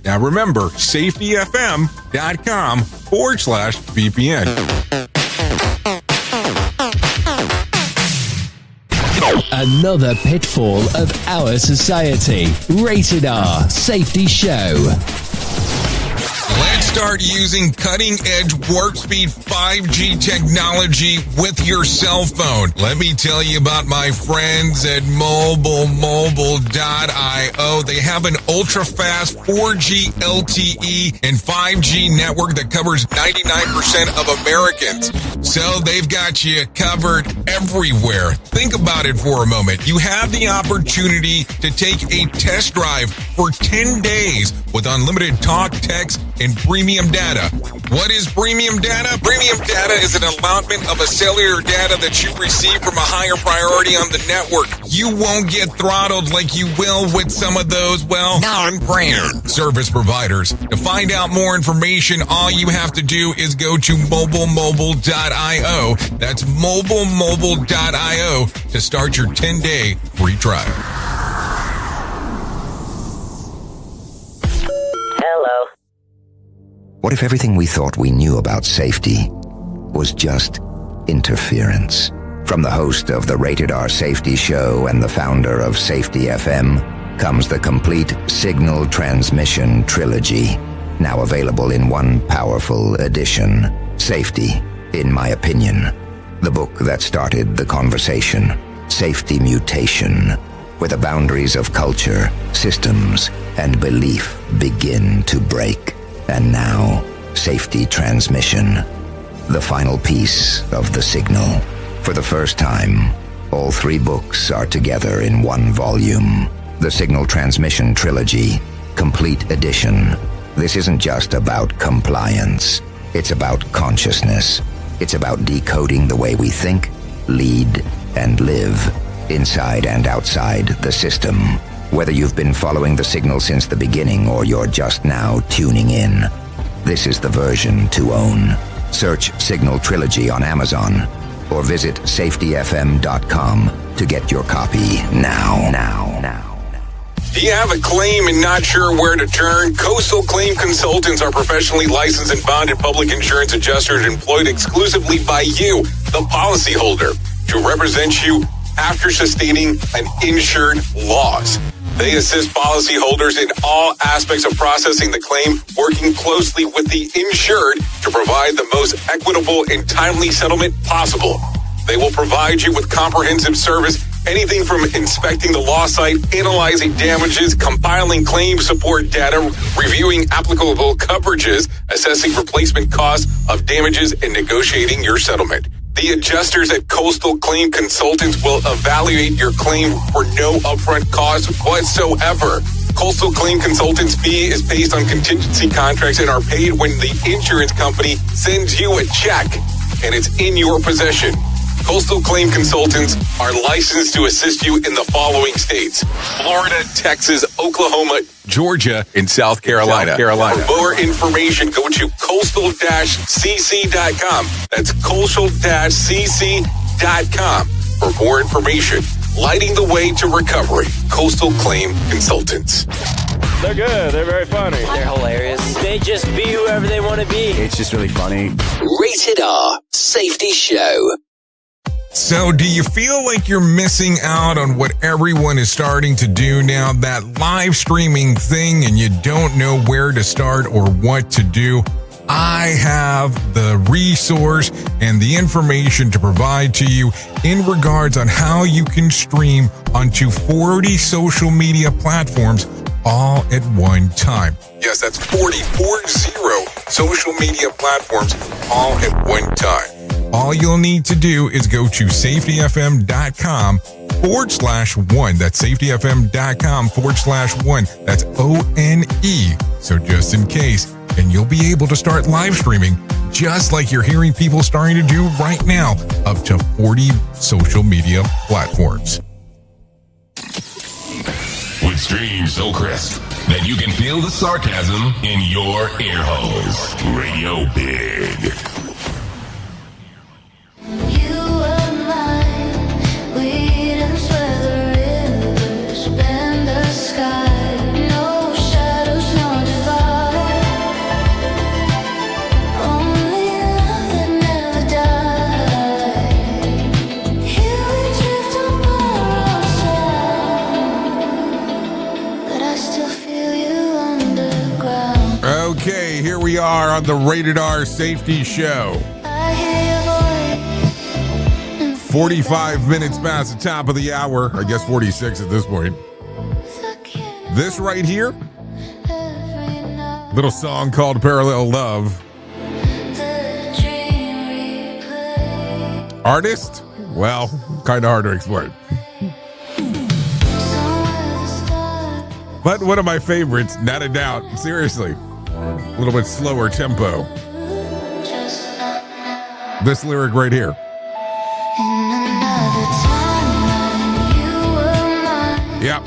Now remember, safetyfm.com/VPN. Another pitfall of our society. Rated R Safety Show. Let's start using cutting-edge warp speed 5G technology with your cell phone. Let me tell you about my friends at mobile.io. They have an ultra-fast 4G LTE and 5G network that covers 99% of Americans. So they've got you covered everywhere. Think about it for a moment. You have the opportunity to take a test drive for 10 days with unlimited talk, text, and premium data. What is premium data? Premium data is an allotment of a cellular data that you receive from a higher priority on the network. You won't get throttled like you will with some of those, non-brand service providers. To find out more information, all you have to do is go to mobilemobile.io. That's mobilemobile.io to start your 10-day free trial. Hello. What if everything we thought we knew about safety was just interference? From the host of the Rated R Safety Show and the founder of Safety FM comes the complete signal transmission trilogy, now available in one powerful edition. Safety, in my opinion, the book that started the conversation. Safety Mutation, where the boundaries of culture, systems, and belief begin to break. And now, Safety Transmission, the final piece of the signal. For the first time, all three books are together in one volume. The Signal Transmission Trilogy, Complete Edition. This isn't just about compliance. It's about consciousness. It's about decoding the way we think, lead, and live, inside and outside the system. Whether you've been following the signal since the beginning or you're just now tuning in, this is the version to own. Search Signal Trilogy on Amazon or visit safetyfm.com to get your copy now. Do you have a claim and not sure where to turn? Coastal Claim Consultants are professionally licensed and bonded public insurance adjusters employed exclusively by you, the policyholder, to represent you after sustaining an insured loss. They assist policyholders in all aspects of processing the claim, working closely with the insured to provide the most equitable and timely settlement possible. They will provide you with comprehensive service, anything from inspecting the loss site, analyzing damages, compiling claim support data, reviewing applicable coverages, assessing replacement costs of damages, and negotiating your settlement. The adjusters at Coastal Claim Consultants will evaluate your claim for no upfront cost whatsoever. Coastal Claim Consultants' fee is based on contingency contracts and are paid when the insurance company sends you a check and it's in your possession. Coastal Claim Consultants are licensed to assist you in the following states: Florida, Texas, Oklahoma, Georgia, and South Carolina. For more information, go to coastal-cc.com. That's coastal-cc.com. For more information, lighting the way to recovery. Coastal Claim Consultants. They're good. They're very funny. They're hilarious. They just be whoever they want to be. It's just really funny. Rated R Safety Show. So, do you feel like you're missing out on what everyone is starting to do now? That live streaming thing, and you don't know where to start or what to do? I have the resource and the information to provide to you in regards on how you can stream onto 40 social media platforms all at one time. Yes, that's 40 social media platforms all at one time. All you'll need to do is go to safetyfm.com/1. That's safetyfm.com/1. That's ONE. So just in case, and you'll be able to start live streaming just like you're hearing people starting to do right now, up to 40 social media platforms. With streams so crisp that you can feel the sarcasm in your ear holes. Radio Big. Okay, here we are on the Rated R Safety Show. 45 minutes past the top of the hour. I guess 46 at this point. This right here, little song called Parallel Love. Artist? Well, kind of hard to explain. But one of my favorites, not a doubt. Seriously. A little bit slower tempo. This lyric right here. Yep.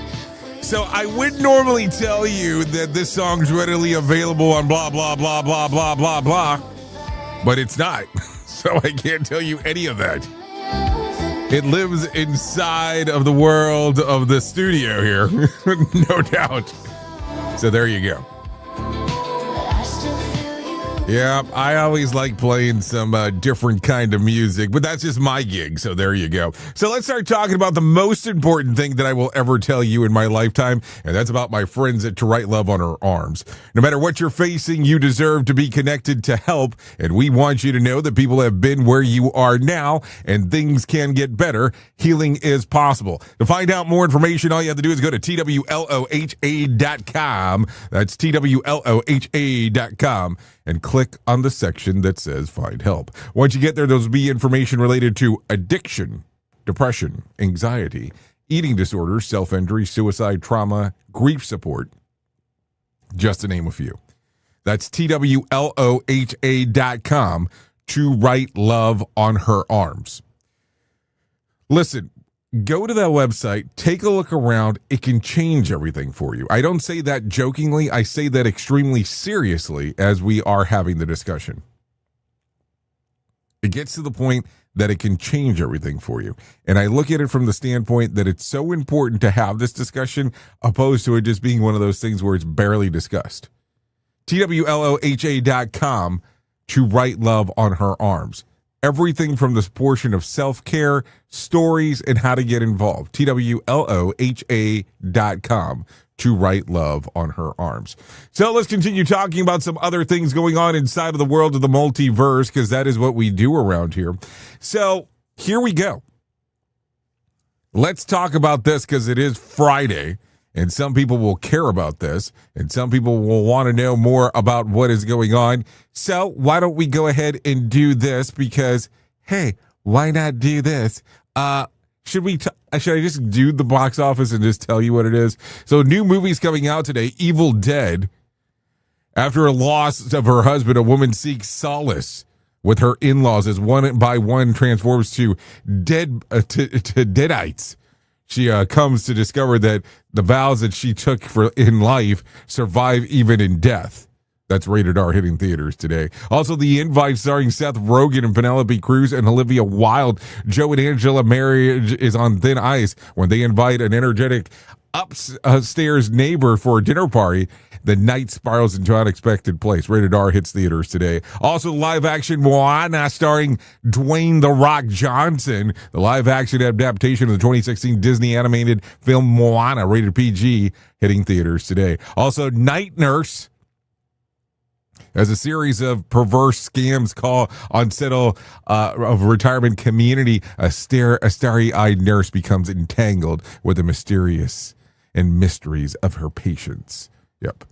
So I would normally tell you that this song's readily available on blah, blah, blah, blah, blah, blah, blah. But it's not. So I can't tell you any of that. It lives inside of the world of the studio here. No doubt. So there you go. Yeah, I always like playing some different kind of music, but that's just my gig, so there you go. So let's start talking about the most important thing that I will ever tell you in my lifetime, and that's about my friends at To Write Love on Her Arms. No matter what you're facing, you deserve to be connected to help, and we want you to know that people have been where you are now, and things can get better. Healing is possible. To find out more information, all you have to do is go to TWLOHA.com. That's TWLOHA.com. And click on the section that says Find Help. Once you get there, there'll be information related to addiction, depression, anxiety, eating disorders, self-injury, suicide, trauma, grief support, just to name a few. That's TWLOHA.com, To Write Love on Her Arms. Listen, go to that website, take a look around. It can change everything for you. I don't say that jokingly. I say that extremely seriously as we are having the discussion. It gets to the point that it can change everything for you. And I look at it from the standpoint that it's so important to have this discussion opposed to it just being one of those things where it's barely discussed. TWLOHA.com, To Write Love on Her Arms. Everything from this portion of self-care, stories, and how to get involved. TWLOHA.com, To Write Love on Her Arms. So let's continue talking about some other things going on inside of the world of the multiverse, because that is what we do around here. So here we go. Let's talk about this because it is Friday, and some people will care about this, and some people will want to know more about what is going on. So why don't we go ahead and do this? Because, hey, why not do this? Should I just do the box office and just tell you what it is? So new movies coming out today. Evil Dead. After a loss of her husband, a woman seeks solace with her in-laws as one by one transforms to deadites. She comes to discover that the vows that she took in life survive even in death. That's rated R, hitting theaters today. Also, The Invite, starring Seth Rogen and Penelope Cruz and Olivia Wilde. Joe and Angela marriage is on thin ice when they invite an energetic upstairs neighbor for a dinner party. The night spirals into an unexpected place. Rated R hits theaters today. Also, live-action Moana, starring Dwayne "The Rock" Johnson. The live-action adaptation of the 2016 Disney animated film Moana, rated PG, hitting theaters today. Also, Night Nurse, as a series of perverse scams call on settle of retirement community, a starry-eyed nurse becomes entangled with the mysterious and mysteries of her patients. Yep.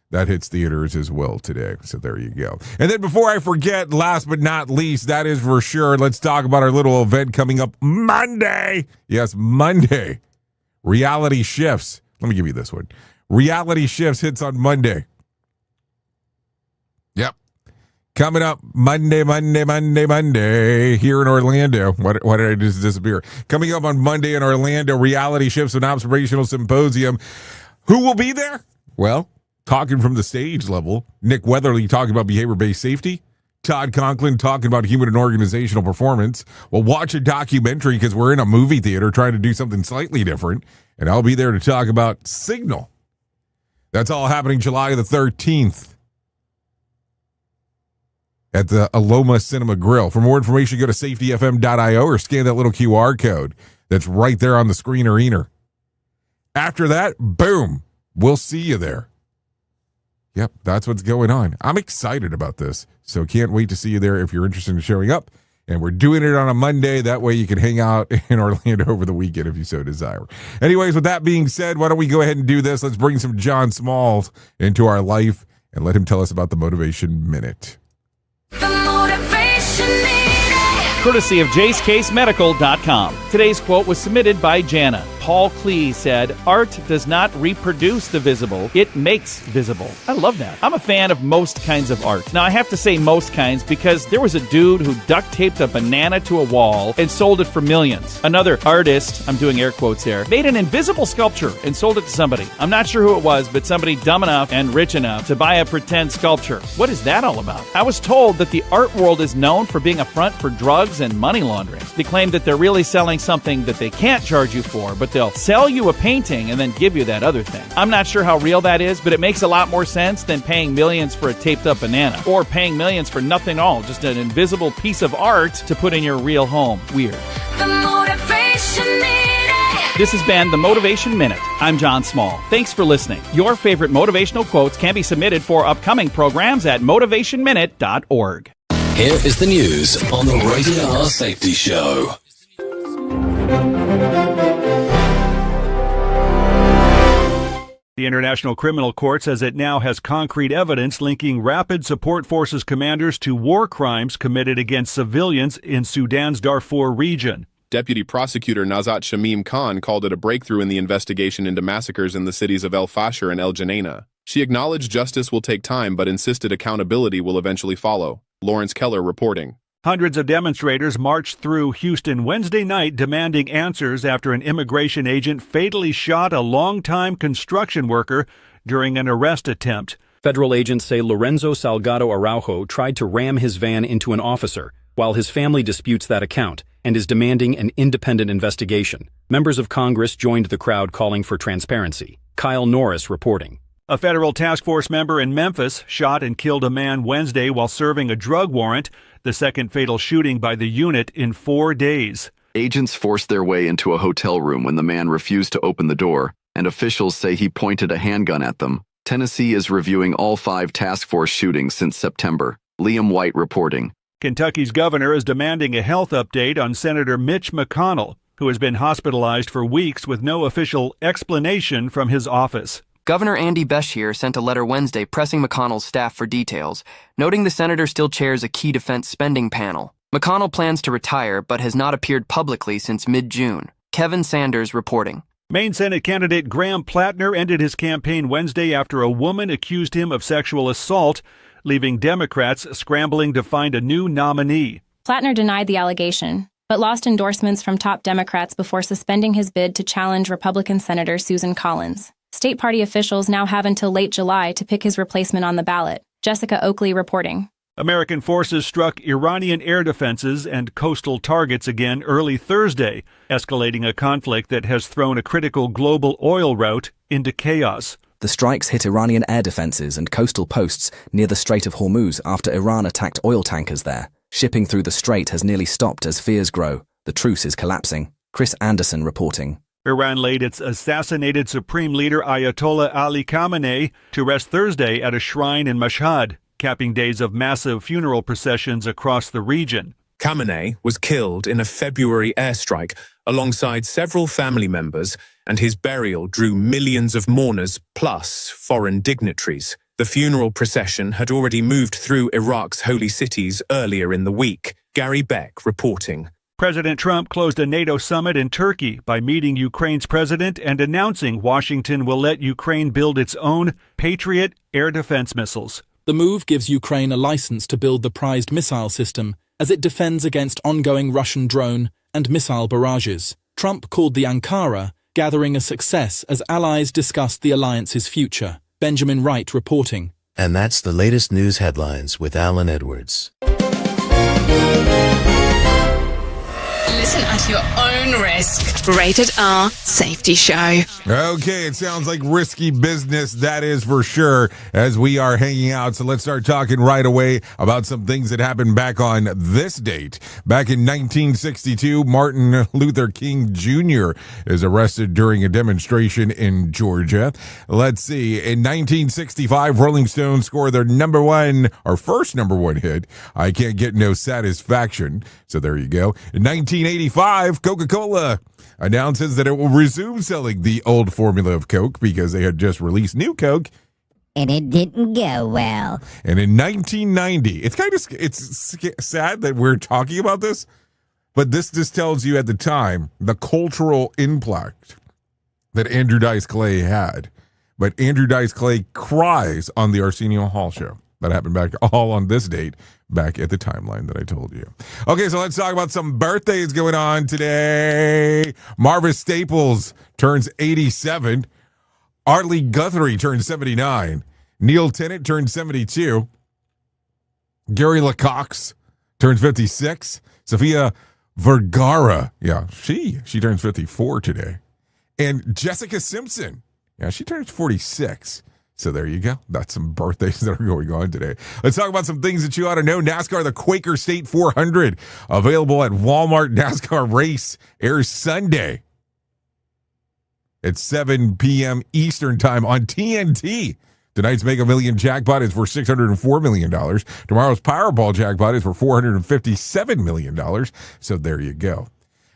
That hits theaters as well today. So there you go. And then before I forget, last but not least, that is for sure, let's talk about our little event coming up Monday. Yes, Monday. Reality Shifts. Let me give you this one. Reality Shifts hits on Monday. Yep. Coming up Monday here in Orlando. Why did I just disappear? Coming up on Monday in Orlando, Reality Shifts, an observational symposium. Who will be there? Well, talking from the stage level, Nick Weatherly talking about behavior-based safety. Todd Conklin talking about human and organizational performance. We'll watch a documentary because we're in a movie theater trying to do something slightly different. And I'll be there to talk about Signal. That's all happening July the 13th. At the Aloma Cinema Grill. For more information, go to safetyfm.io or scan that little QR code that's right there on the screener. After that, boom, we'll see you there. Yep, that's what's going on. I'm excited about this, so can't wait to see you there if you're interested in showing up. And we're doing it on a Monday. That way you can hang out in Orlando over the weekend if you so desire. Anyways, with that being said, why don't we go ahead and do this? Let's bring some John Smalls into our life and let him tell us about the Motivation Minute. Courtesy of JaceCaseMedical.com. Today's quote was submitted by Jana. Paul Klee said, "Art does not reproduce the visible, it makes visible." I love that. I'm a fan of most kinds of art. Now, I have to say most kinds because there was a dude who duct taped a banana to a wall and sold it for millions. Another artist, I'm doing air quotes here, made an invisible sculpture and sold it to somebody. I'm not sure who it was, but somebody dumb enough and rich enough to buy a pretend sculpture. What is that all about? I was told that the art world is known for being a front for drugs and money laundering. They claim that they're really selling something that they can't charge you for, but they'll sell you a painting and then give you that other thing. I'm not sure how real that is, but it makes a lot more sense than paying millions for a taped up banana or paying millions for nothing at all, just an invisible piece of art to put in your real home. Weird. The Motivation Minute. This has been the Motivation Minute. I'm John Small. Thanks for listening. Your favorite motivational quotes can be submitted for upcoming programs at motivationminute.org. Here is the news on the Rated R Safety Show. The International Criminal Court says it now has concrete evidence linking Rapid Support Forces commanders to war crimes committed against civilians in Sudan's Darfur region. Deputy Prosecutor Nazat Shamim Khan called it a breakthrough in the investigation into massacres in the cities of El Fasher and El Janaina. She acknowledged justice will take time but insisted accountability will eventually follow. Lawrence Keller reporting. Hundreds of demonstrators marched through Houston Wednesday night demanding answers after an immigration agent fatally shot a longtime construction worker during an arrest attempt. Federal agents say Lorenzo Salgado Araujo tried to ram his van into an officer, while his family disputes that account and is demanding an independent investigation. Members of Congress joined the crowd calling for transparency. Kyle Norris reporting. A federal task force member in Memphis shot and killed a man Wednesday while serving a drug warrant, the second fatal shooting by the unit in 4 days. Agents forced their way into a hotel room when the man refused to open the door, and officials say he pointed a handgun at them. Tennessee is reviewing all 5 task force shootings since September. Liam White reporting. Kentucky's governor is demanding a health update on Senator Mitch McConnell, who has been hospitalized for weeks with no official explanation from his office. Governor Andy Beshear sent a letter Wednesday pressing McConnell's staff for details, noting the senator still chairs a key defense spending panel. McConnell plans to retire, but has not appeared publicly since mid-June. Kevin Sanders reporting. Maine Senate candidate Graham Plattner ended his campaign Wednesday after a woman accused him of sexual assault. leaving Democrats scrambling to find a new nominee. Plattner denied the allegation, but lost endorsements from top Democrats before suspending his bid to challenge Republican Senator Susan Collins. State party officials now have until late July to pick his replacement on the ballot. Jessica Oakley reporting. American forces struck Iranian air defenses and coastal targets again early Thursday, escalating a conflict that has thrown a critical global oil route into chaos. The strikes hit Iranian air defenses and coastal posts near the Strait of Hormuz after Iran attacked oil tankers there. Shipping through the strait has nearly stopped as fears grow. The truce is collapsing. Chris Anderson reporting. Iran laid its assassinated Supreme Leader Ayatollah Ali Khamenei to rest Thursday at a shrine in Mashhad, capping days of massive funeral processions across the region. Khamenei was killed in a February airstrike alongside several family members, and his burial drew millions of mourners plus foreign dignitaries. The funeral procession had already moved through Iraq's holy cities earlier in the week. Gary Beck reporting. President Trump closed a NATO summit in Turkey by meeting Ukraine's president and announcing Washington will let Ukraine build its own Patriot air defense missiles. The move gives Ukraine a license to build the prized missile system as it defends against ongoing Russian drone and missile barrages. Trump called the Ankara gathering a success as allies discussed the alliance's future. Benjamin Wright reporting. And that's the latest news headlines with Alan Edwards. Listen at your own risk. Rated R Safety Show. Okay, it sounds like risky business, that is for sure, as we are hanging out. So let's start talking right away about some things that happened back on this date. Back in 1962, Martin Luther King Jr. is arrested during a demonstration in Georgia. Let's see, in 1965, Rolling Stones scored their first number one hit, I Can't Get No Satisfaction. So there you go. In 1985, Coca-Cola announces that it will resume selling the old formula of Coke because they had just released new Coke. And it didn't go well. And in 1990, it's sad that we're talking about this, but this just tells you at the time the cultural impact that Andrew Dice Clay had. But Andrew Dice Clay cries on the Arsenio Hall show. That happened back all on this date, back at the timeline that I told you. Okay, so let's talk about some birthdays going on today. Marvis Staples turns 87. Arlie Guthrie turns 79. Neil Tennant turns 72. Gary LaCox turns 56. Sophia Vergara, she turns 54 today. And Jessica Simpson, she turns 46. So there you go. That's some birthdays that are going on today. Let's talk about some things that you ought to know. NASCAR, the Quaker State 400, available at Walmart. NASCAR race airs Sunday at 7 p.m. Eastern time on TNT. Tonight's Mega Million jackpot is for $604 million. Tomorrow's Powerball jackpot is for $457 million. So there you go.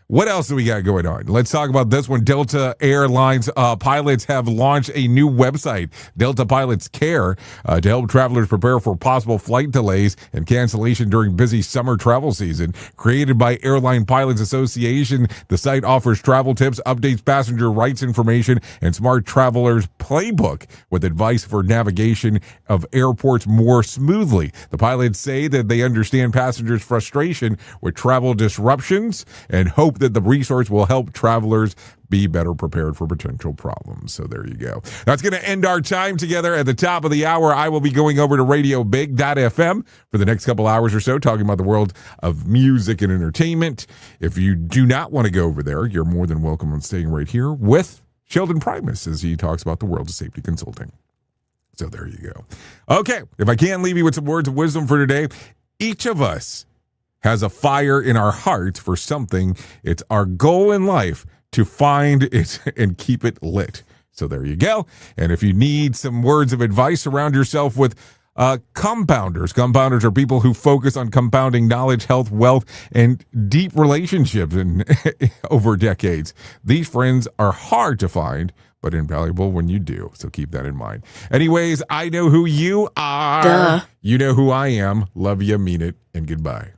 What else do we got going on? Let's talk about this one. Delta Airlines pilots have launched a new website, Delta Pilots Care, to help travelers prepare for possible flight delays and cancellation during busy summer travel season. Created by Airline Pilots Association, the site offers travel tips, updates passenger rights information, and smart travelers playbook with advice for navigation of airports more smoothly. The pilots say that they understand passengers' frustration with travel disruptions and hope that the resource will help travelers be better prepared for potential problems. So there you go. That's going to end our time together. At the top of the hour, I will be going over to RadioBig.fm for the next couple hours or so, talking about the world of music and entertainment. If you do not want to go over there, you're more than welcome on staying right here with Sheldon Primus as he talks about the world of safety consulting. So there you go. Okay, if I can leave you with some words of wisdom for today, each of us has a fire in our heart for something. It's our goal in life to find it and keep it lit. So there you go. And if you need some words of advice, surround yourself with compounders. Compounders are people who focus on compounding knowledge, health, wealth, and deep relationships over decades. These friends are hard to find, but invaluable when you do. So keep that in mind. Anyways, I know who you are. Duh. You know who I am. Love you, mean it, and goodbye.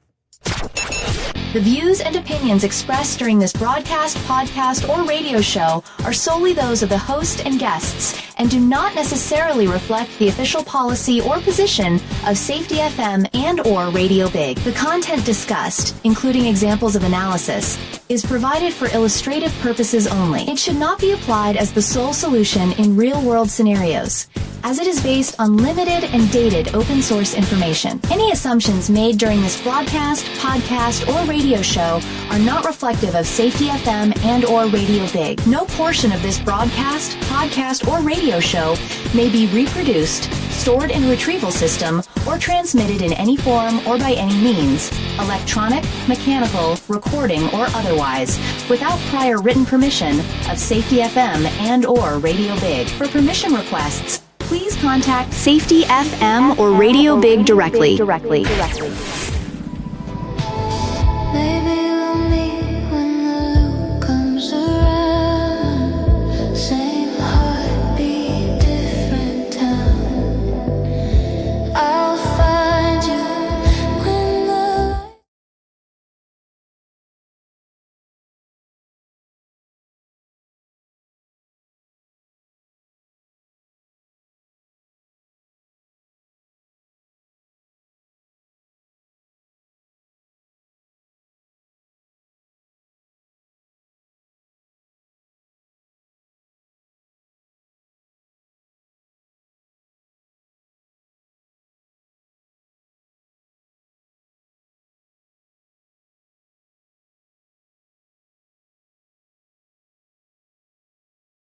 The views and opinions expressed during this broadcast, podcast, or radio show are solely those of the host and guests and do not necessarily reflect the official policy or position of Safety FM and/or Radio Big. The content discussed, including examples of analysis, is provided for illustrative purposes only. It should not be applied as the sole solution in real-world scenarios, as it is based on limited and dated open source information. Any assumptions made during this broadcast, podcast, or radio show are not reflective of Safety FM and/or Radio Big. No portion of this broadcast, podcast, or radio show may be reproduced, stored in a retrieval system, or transmitted in any form or by any means, electronic, mechanical, recording, or otherwise, without prior written permission of Safety FM and/or Radio Big. For permission requests, please contact Safety FM or Radio Big directly.